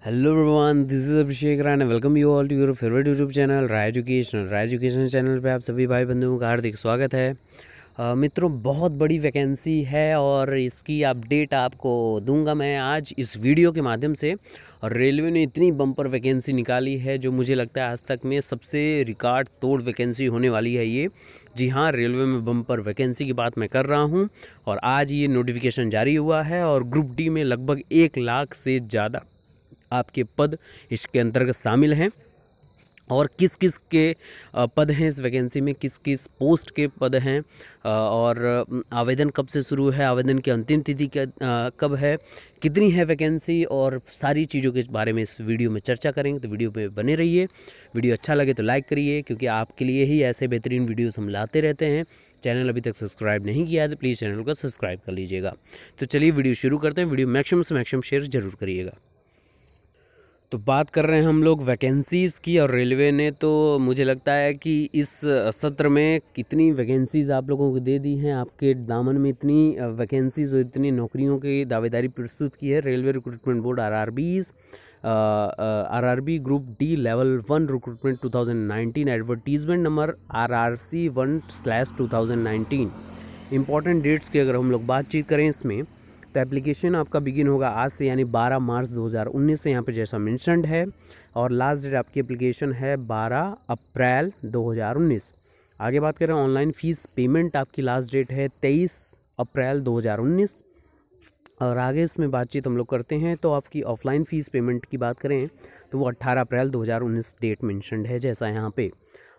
Hello everyone, this is Abhishek Rana. Welcome you all to your favourite YouTube channel Rai education channel पे आप सभी भाई बंधुओं का हार्दिक स्वागत है। मित्रों, बहुत बड़ी वैकेंसी है और इसकी अपडेट आपको दूंगा मैं आज इस वीडियो के माध्यम से। और रेलवे ने इतनी बम्पर वैकेंसी निकाली है जो मुझे लगता है आज तक में सबसे रिकॉर्ड तोड़ वैकेंसी होने वाली है ये। जी हाँ, रेलवे में बम्पर वैकेंसी की बात मैं कर रहा हूँ और आज ये नोटिफिकेशन जारी हुआ है और ग्रुप डी में लगभग 1 लाख से ज़्यादा आपके पद इसके अंतर्गत शामिल हैं। और किस किस के पद हैं इस वैकेंसी में, किस किस पोस्ट के पद हैं और आवेदन कब से शुरू है, आवेदन की अंतिम तिथि कब है, कितनी है वैकेंसी, और सारी चीज़ों के बारे में इस वीडियो में चर्चा करेंगे। तो वीडियो पे बने रहिए। वीडियो अच्छा लगे तो लाइक करिए, क्योंकि आपके लिए ही ऐसे बेहतरीन वीडियोस हम लाते रहते हैं। चैनल अभी तक सब्सक्राइब नहीं किया है तो प्लीज़ चैनल को सब्सक्राइब कर लीजिएगा। तो चलिए वीडियो शुरू करते हैं। वीडियो मैक्सिमम से मैक्सिमम शेयर जरूर करिएगा। तो बात कर रहे हैं हम लोग वैकेंसीज़ की, और रेलवे ने तो मुझे लगता है कि इस सत्र में कितनी वैकेंसीज़ आप लोगों को दे दी हैं। आपके दामन में इतनी वैकेंसीज़ और इतनी नौकरियों की दावेदारी प्रस्तुत की है railway recruitment board RRB group D level 1 recruitment 2019 advertisement number RRC 1/2019। Important dates की अगर हम लोग बातचीत करें इसमें, तो एप्लीकेशन आपका बिगिन होगा आज से, यानी 12 मार्च 2019 से यहाँ पे जैसा मेंशन्ड है। और लास्ट डेट आपकी एप्लीकेशन है 12 अप्रैल 2019। आगे बात करें ऑनलाइन फ़ीस पेमेंट, आपकी लास्ट डेट है 23 अप्रैल 2019। और आगे इसमें बातचीत हम लोग करते हैं, तो आपकी ऑफलाइन फ़ीस पेमेंट की बात करें तो वो 18 अप्रैल 2019 डेट मेंशन्ड है जैसा यहाँ पे।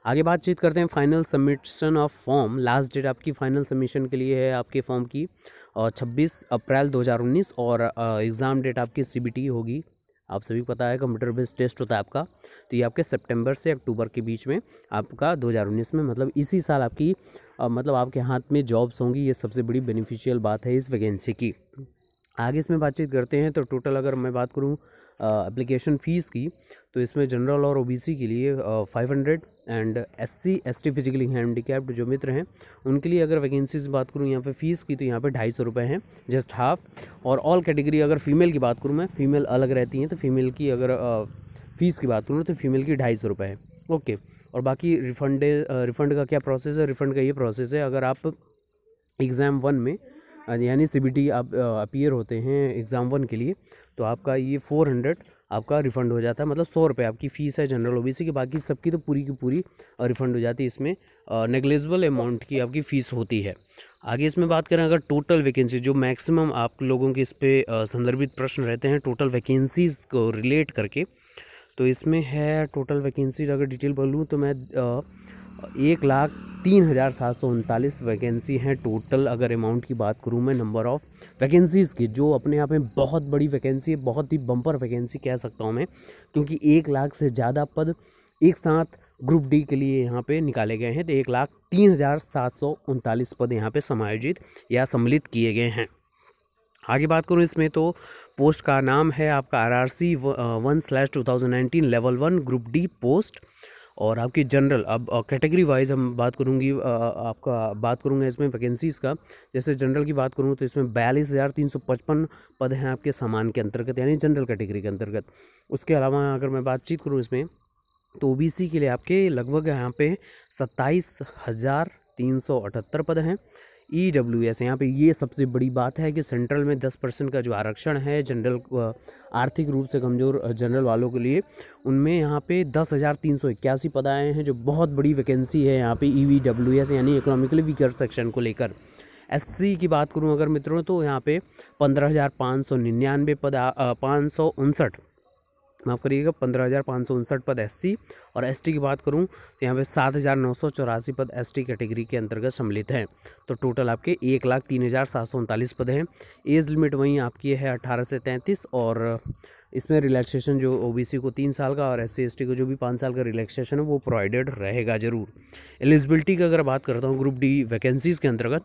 आगे बातचीत करते हैं final submission of form. Last date आपकी फ़ाइनल सबमिशन के लिए है आपके फॉर्म की 26 अप्रैल 2019। और एग्ज़ाम डेट आपकी CBT होगी। आप सभी को पता है कंप्यूटर बेस्ड टेस्ट होता है आपका, तो ये आपके सितंबर से अक्टूबर के बीच में आपका 2019 में, मतलब इसी साल आपकी मतलब आपके हाथ में जॉब्स होंगी। ये सबसे बड़ी बेनिफिशियल बात है इस वैकेंसी की। आगे इसमें बातचीत करते हैं, तो टोटल अगर मैं बात करूं एप्लीकेशन फ़ीस की, तो इसमें जनरल और OBC के लिए 500 and SC ST physically handicapped जो मित्र हैं उनके लिए अगर वैकेंसीज बात करूं यहाँ पे फ़ीस की, तो यहाँ पे 250 रुपये हैं, जस्ट हाफ। और ऑल कैटेगरी अगर फीमेल की बात करूँ मैं, फीमेल अलग रहती हैं, तो फीमेल की अगर फ़ीस की बात करूँ तो फीमेल की 250 रुपये है। ओके। और बाकी रिफ़ंड का क्या प्रोसेस है? रिफ़ंड का ये प्रोसेस है, अगर आप एग्ज़ाम 1 में यानी CBT आप अपीयर होते हैं एग्ज़ाम 1 के लिए, तो आपका ये 400 आपका रिफ़ंड हो जाता है। मतलब 100 रुपये आपकी फ़ीस है जनरल OBC की, बाकी सबकी तो पूरी की पूरी रिफ़ंड हो जाती है। इसमें नेग्लिजिबल अमाउंट की आपकी फ़ीस होती है। आगे इसमें बात करें अगर टोटल वैकेंसी, जो मैक्सिमम आप लोगों के इस पर संदर्भित प्रश्न रहते हैं टोटल वैकेंसीज़ को रिलेट करके, तो इसमें है टोटल वैकेंसी अगर डिटेल बोलूँ तो मैं 1,03,739 वैकेंसी हैं टोटल। अगर अमाउंट की बात करूं मैं नंबर ऑफ़ वैकेंसीज़ की, जो अपने आप में बहुत बड़ी वैकेंसी है, बहुत ही बम्पर वैकेंसी कह सकता हूं मैं, क्योंकि 1 लाख से ज़्यादा पद एक साथ ग्रुप डी के लिए यहाँ पे निकाले गए हैं। तो 1,03,739 पद यहाँ पे समायोजित या सम्मिलित किए गए हैं। आगे बात करूँ इसमें, तो पोस्ट का नाम है आपका RRC 1/2019 level 1 group D post. और आपकी जनरल, अब कैटेगरी वाइज हम बात करूँगी, आपका बात करूँगा इसमें वैकेंसीज़ का। जैसे जनरल की बात करूँ तो इसमें 42,355 पद हैं आपके सामान के अंतर्गत, यानी जनरल कैटेगरी के अंतर्गत। उसके अलावा अगर मैं बातचीत करूँ इसमें, तो OBC के लिए आपके लगभग यहाँ पे 27,378 पद हैं। EWS यहाँ पे ये सबसे बड़ी बात है कि सेंट्रल में 10% का जो आरक्षण है जनरल आर्थिक रूप से कमज़ोर जनरल वालों के लिए, उनमें यहाँ पे 10,381 पद आए हैं, जो बहुत बड़ी वैकेंसी है यहाँ पे EWS यानी इकोनॉमिकली वीकर सेक्शन को लेकर। SC की बात करूँ अगर मित्रों, तो यहाँ पे 15,599 पद 559 माफ़ करिएगा 15,559 पद SC। और ST की बात करूं तो यहाँ पे 7,984 पद ST कैटेगरी के अंतर्गत सम्मिलित हैं। तो टोटल आपके 1,03,739 पद हैं। एज लिमिट वहीं आपकी है 18 से 33, और इसमें रिलैक्सेशन जो OBC को 3 साल का और SC ST को जो भी 5 साल का रिलैक्सेशन है वो प्रोवाइडेड रहेगा ज़रूर। एलिजिबिलिटी की अगर बात करता हूँ ग्रुप डी वैकेंसीज़ के अंतर्गत,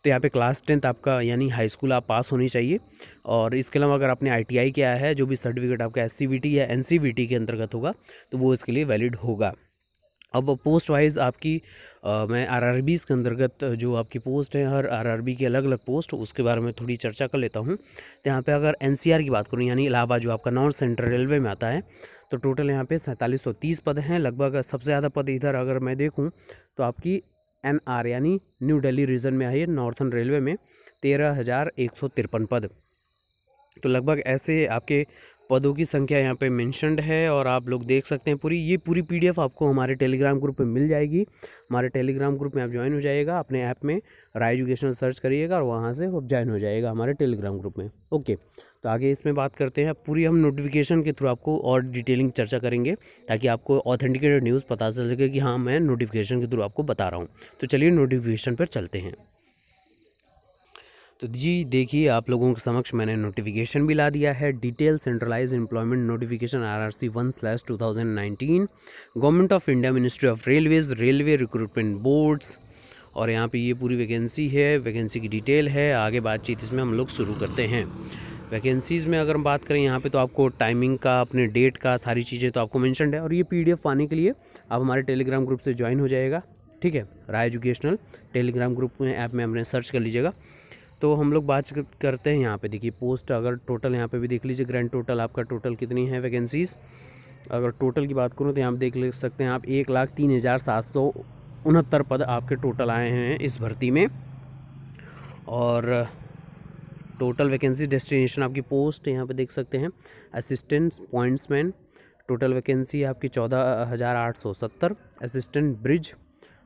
तो यहाँ पे क्लास 10 आपका यानी हाई स्कूल आप पास होनी चाहिए। और इसके अलावा अगर आपने ITI किया है, जो भी सर्टिफिकेट आपका SCVT या NCVT के अंतर्गत होगा, तो वो इसके लिए वैलिड होगा। अब पोस्ट वाइज आपकी मैं आरआरबीज़ के अंतर्गत जो आपकी पोस्ट है, हर आरआरबी की अलग अलग पोस्ट, उसके बारे में थोड़ी चर्चा कर लेता हूँ। तो यहाँ पे अगर एनसीआर की बात करूँ, यानी इलाहाबाद जो आपका नॉर्थ सेंट्रल रेलवे में आता है, तो टोटल यहाँ पे 4730 पद हैं। लगभग सबसे ज़्यादा पद इधर अगर मैं देखूँ तो आपकी एनआर यानी न्यू दिल्ली रीजन में आई है, नॉर्थन रेलवे में 13,153 पद। तो लगभग ऐसे आपके पदों की संख्या यहाँ पे मेंशन्ड है, और आप लोग देख सकते हैं पूरी पीडीएफ आपको हमारे टेलीग्राम ग्रुप में मिल जाएगी। हमारे टेलीग्राम ग्रुप में आप ज्वाइन हो जाइएगा, अपने ऐप में राय एजुकेशनल सर्च करिएगा और वहाँ से आप ज्वाइन हो जाइएगा हमारे टेलीग्राम ग्रुप में। ओके, तो आगे इसमें बात करते हैं। पूरी हम नोटिफिकेशन के थ्रू आपको और डिटेलिंग चर्चा करेंगे, ताकि आपको ऑथेंटिकेटेड न्यूज़ पता चल सके कि हाँ मैं नोटिफिकेशन के थ्रू आपको बता रहा हूँ। तो चलिए नोटिफिकेशन पर चलते हैं। तो जी देखिए, आप लोगों के समक्ष मैंने नोटिफिकेशन भी ला दिया है। Detail centralise employment notification RRC 1/2019 government of India, ministry of railways, railway recruitment boards, और यहाँ पे ये पूरी वैकेंसी है, वैकेंसी की डिटेल है। आगे बातचीत इसमें हम लोग शुरू करते हैं। वैकेंसीज़ में अगर हम बात करें यहाँ पे, तो आपको टाइमिंग का, अपने डेट का, सारी चीज़ें तो आपको मेंशन्ड है। और ये PDF पाने के लिए आप हमारे टेलीग्राम ग्रुप से ज्वाइन हो जाएगा, ठीक है। राय एजुकेशनल टेलीग्राम ग्रुप में ऐप में अपने सर्च कर लीजिएगा। तो हम लोग बात करते हैं यहाँ पे। देखिए पोस्ट अगर टोटल यहाँ पे भी देख लीजिए, ग्रैंड टोटल आपका टोटल कितनी है वैकेंसीज़। अगर टोटल की बात करूँ तो यहाँ पे देख सकते हैं आप 1,03,769 पद आपके टोटल आए हैं इस भर्ती में। और टोटल वैकेंसी डेस्टिनेशन आपकी पोस्ट यहाँ पे देख सकते हैं, असिस्टेंट पॉइंट्समैन टोटल वैकेंसी आपकी 14,870, असिस्टेंट ब्रिज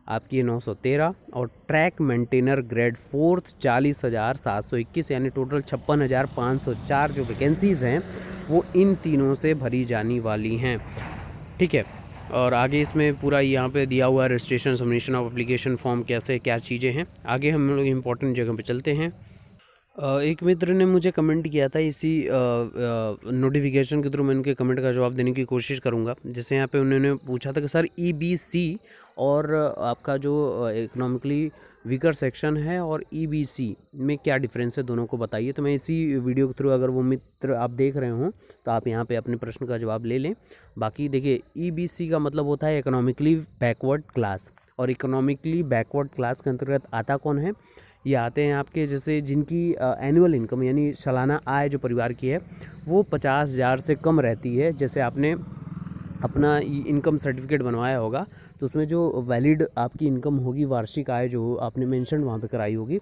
आपकी है 913, और ट्रैक मेंटेनर ग्रेड 4 40,721, यानी टोटल 56,504 जो वैकेंसीज़ हैं वो इन तीनों से भरी जाने वाली हैं, ठीक है। और आगे इसमें पूरा यहाँ पे दिया हुआ है registration, submission of application form, कैसे क्या चीज़ें हैं। आगे हम लोग इम्पोर्टेंट जगह पे चलते हैं। एक मित्र ने मुझे कमेंट किया था इसी नोटिफिकेशन के थ्रू, मैं उनके कमेंट का जवाब देने की कोशिश करूंगा। जैसे यहाँ पे उन्होंने पूछा था कि सर EBC और आपका जो इकोनॉमिकली वीकर सेक्शन है और EBC में क्या डिफरेंस है, दोनों को बताइए। तो मैं इसी वीडियो के थ्रू, अगर वो मित्र आप देख रहे हों तो आप यहाँ पे अपने प्रश्न का जवाब ले लें। बाकी देखिए, EBC का मतलब होता है इकोनॉमिकली बैकवर्ड क्लास, और इकोनॉमिकली बैकवर्ड क्लास के अंतर्गत आता कौन है, ये आते हैं आपके जैसे जिनकी एनुअल इनकम यानी सालाना आय जो परिवार की है वो 50,000 से कम रहती है। जैसे आपने अपना इनकम सर्टिफिकेट बनवाया होगा तो उसमें जो वैलिड आपकी इनकम होगी, वार्षिक आय जो आपने मेंशन वहाँ पे कराई होगी,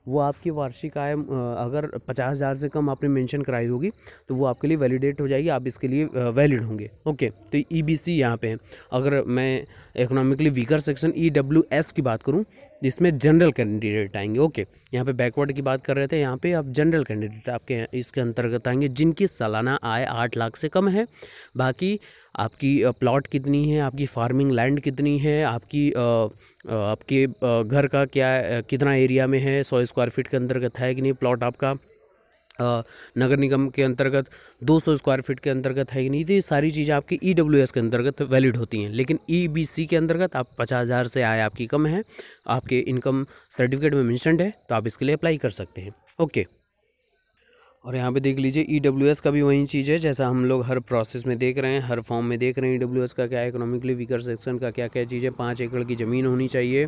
वो आपकी वार्षिक आय अगर 50,000 से कम आपने मेंशन कराई होगी तो वो आपके लिए वैलिडेट हो जाएगी, आप इसके लिए वैलिड होंगे। ओके, तो EBC यहाँ पे है। अगर मैं इकोनॉमिकली वीकर सेक्शन EWS की बात करूँ, जिसमें जनरल कैंडिडेट आएंगे। ओके, यहाँ पे बैकवर्ड की बात कर रहे थे, यहाँ पे आप जनरल कैंडिडेट आपके इसके अंतर्गत आएंगे जिनकी सालाना आय 8 लाख से कम है। बाकी आपकी प्लॉट कितनी है, आपकी फार्मिंग लैंड कितनी है, आपकी आपके घर का क्या कितना एरिया में है, 100 स्क्वायर फीट के अंतर्गत है कि नहीं प्लॉट आपका, नगर निगम के अंतर्गत 200 स्क्वायर फीट के अंतर्गत है कि नहीं, तो ये सारी चीज़ें आपकी EWS के अंतर्गत वैलिड होती हैं। लेकिन EBC के अंतर्गत आप 50,000 से आय आपकी कम है, आपके इनकम सर्टिफिकेट में मेंशन्ड है, तो आप इसके लिए अप्लाई कर सकते हैं। ओके, और यहाँ पे देख लीजिए EWS का भी वही चीज़ है, जैसा हम लोग हर प्रोसेस में देख रहे हैं, हर फॉर्म में देख रहे हैं। EWS का क्या है, इकोनॉमिकली वीकर सेक्शन का क्या क्या चीज़ है। 5 एकड़ की ज़मीन होनी चाहिए,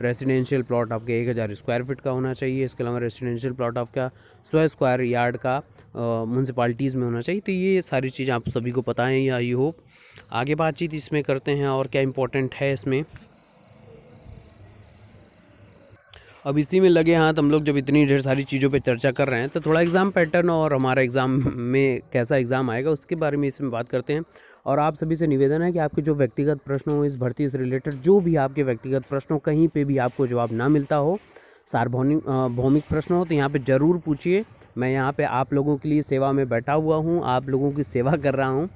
रेसिडेंशियल प्लॉट आपके 1,000 स्क्वायर फीट का होना चाहिए। इसके अलावा रेसिडेंशियल प्लॉट आपका 100 स्क्वायर यार्ड का म्यूनसिपाल्टीज़ में होना चाहिए। तो ये सारी चीज़ें आप सभी को पता है, या आई होप। आगे बातचीत इसमें करते हैं और क्या इंपॉर्टेंट है इसमें। अब इसी में लगे हाथ हम लोग जब इतनी ढेर सारी चीज़ों पे चर्चा कर रहे हैं, तो थोड़ा एग्ज़ाम पैटर्न और हमारा एग्ज़ाम में कैसा एग्ज़ाम आएगा उसके बारे में इसमें बात करते हैं। और आप सभी से निवेदन है कि आपके जो व्यक्तिगत प्रश्न हो इस भर्ती से रिलेटेड, जो भी आपके व्यक्तिगत प्रश्न हो, कहीं पे भी आपको जवाब ना मिलता हो, सार्वभौमिक भौमिक प्रश्न हो, तो यहाँ पे ज़रूर पूछिए। मैं यहाँ पे आप लोगों के लिए सेवा में बैठा हुआ हूँ, आप लोगों की सेवा कर रहा हूँ,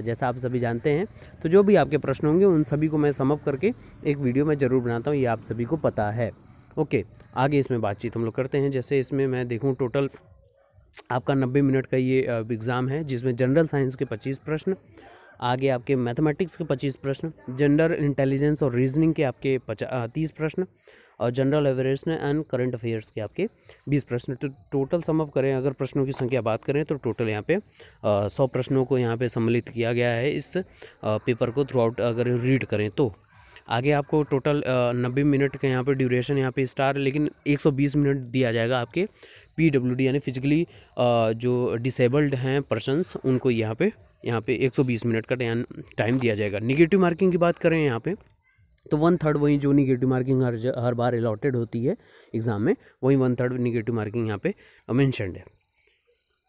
जैसा आप सभी जानते हैं। तो जो भी आपके प्रश्न होंगे उन सभी को मैं समअप करके एक वीडियो में ज़रूर बनाता हूँ, ये आप सभी को पता है। ओके, आगे इसमें बातचीत हम लोग करते हैं। जैसे इसमें मैं देखूं टोटल आपका 90 मिनट का ये एग्ज़ाम है, जिसमें जनरल साइंस के 25 प्रश्न, आगे आपके मैथमेटिक्स के 25 प्रश्न, जनरल इंटेलिजेंस और रीजनिंग के आपके 30 प्रश्न, और general awareness and current affairs के आपके 20 प्रश्न। तो टोटल समअप करें, अगर प्रश्नों की संख्या बात करें तो टोटल यहाँ पे 100 प्रश्नों को यहाँ पे सम्मिलित किया गया है इस पेपर को थ्रू आउट अगर रीड करें तो। आगे आपको टोटल 90 मिनट का यहाँ पे ड्यूरेशन यहाँ पे स्टार, लेकिन 120 मिनट दिया जाएगा आपके PWD यानी फिजिकली जो डिसेबल्ड हैं पर्सन्स, उनको यहाँ पे 120 मिनट का टाइम दिया जाएगा। निगेटिव मार्किंग की बात करें यहाँ पे तो 1/3 वही जो निगेटिव मार्किंग हर बार अलॉटेड होती है एग्ज़ाम में, वही 1/3 निगेटिव मार्किंग यहाँ पे मेंशन्ड है।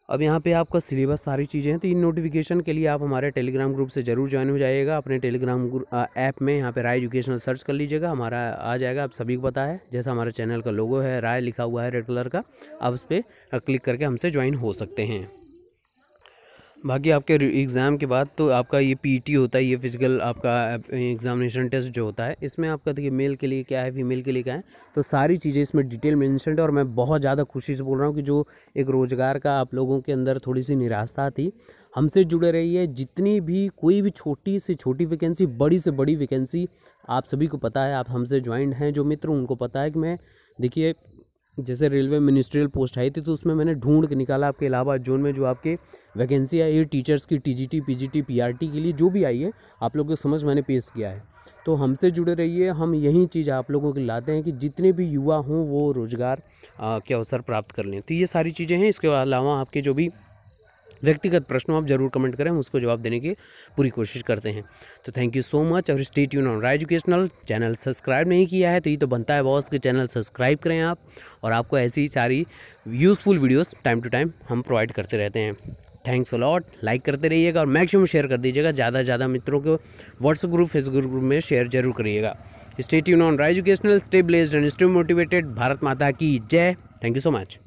अब यहाँ पे आपका सिलेबस सारी चीज़ें हैं, तो इन नोटिफिकेशन के लिए आप हमारे टेलीग्राम ग्रुप से ज़रूर ज्वाइन हो जाइएगा। अपने टेलीग्राम ऐप में यहाँ पे राय एजुकेशनल सर्च कर लीजिएगा, हमारा आ जाएगा। आप सभी को पता है, जैसा हमारे चैनल का लोगो है राय लिखा हुआ है रेड कलर का, आप उस पर क्लिक करके हमसे ज्वाइन हो सकते हैं। बाकी आपके एग्ज़ाम के बाद तो आपका ये PET होता है, ये फिजिकल आपका एग्जामिनेशन टेस्ट जो होता है, इसमें आपका देखिए मेल के लिए क्या है, फीमेल के लिए क्या है, तो सारी चीज़ें इसमें डिटेल मेंशन्ड है। और मैं बहुत ज़्यादा खुशी से बोल रहा हूँ कि जो एक रोज़गार का आप लोगों के अंदर थोड़ी सी निराशा थी, हमसे जुड़े रहिए। जितनी भी कोई भी छोटी से छोटी वैकेंसी, बड़ी से बड़ी वैकेंसी, आप सभी को पता है, आप हमसे ज्वाइंट हैं जो मित्र, उनको पता है कि मैं देखिए जैसे रेलवे मिनिस्ट्रियल पोस्ट आई थी तो उसमें मैंने ढूंढ के निकाला आपके इलाहाबाद जोन में जो आपके वैकेंसी आई है टीचर्स की, TGT, PGT, PRT के लिए जो भी आई है, आप लोगों के समझ मैंने पेश किया है। तो हमसे जुड़े रहिए, हम यही चीज़ आप लोगों को लाते हैं कि जितने भी युवा हों वो रोज़गार के अवसर प्राप्त कर लें। तो ये सारी चीज़ें हैं। इसके अलावा आपके जो भी व्यक्तिगत प्रश्न आप जरूर कमेंट करें, हम उसको जवाब देने की पूरी कोशिश करते हैं। तो थैंक यू सो मच और stay tune on Rai educational. Channel subscribe नहीं किया है तो ये तो बनता है बॉस कि चैनल सब्सक्राइब करें आप, और आपको ऐसी सारी useful videos time to time हम प्रोवाइड करते रहते हैं। Thanks a lot. लाइक करते रहिएगा और मैक्सिमम शेयर कर दीजिएगा, ज़्यादा से ज़्यादा मित्रों को व्हाट्सएप ग्रुप, फेसबुक ग्रुप में शेयर जरूर करिएगा। Stay tune on Rai educational, stay blessed and stay motivated. Bharat माता की जय। Thank you so much.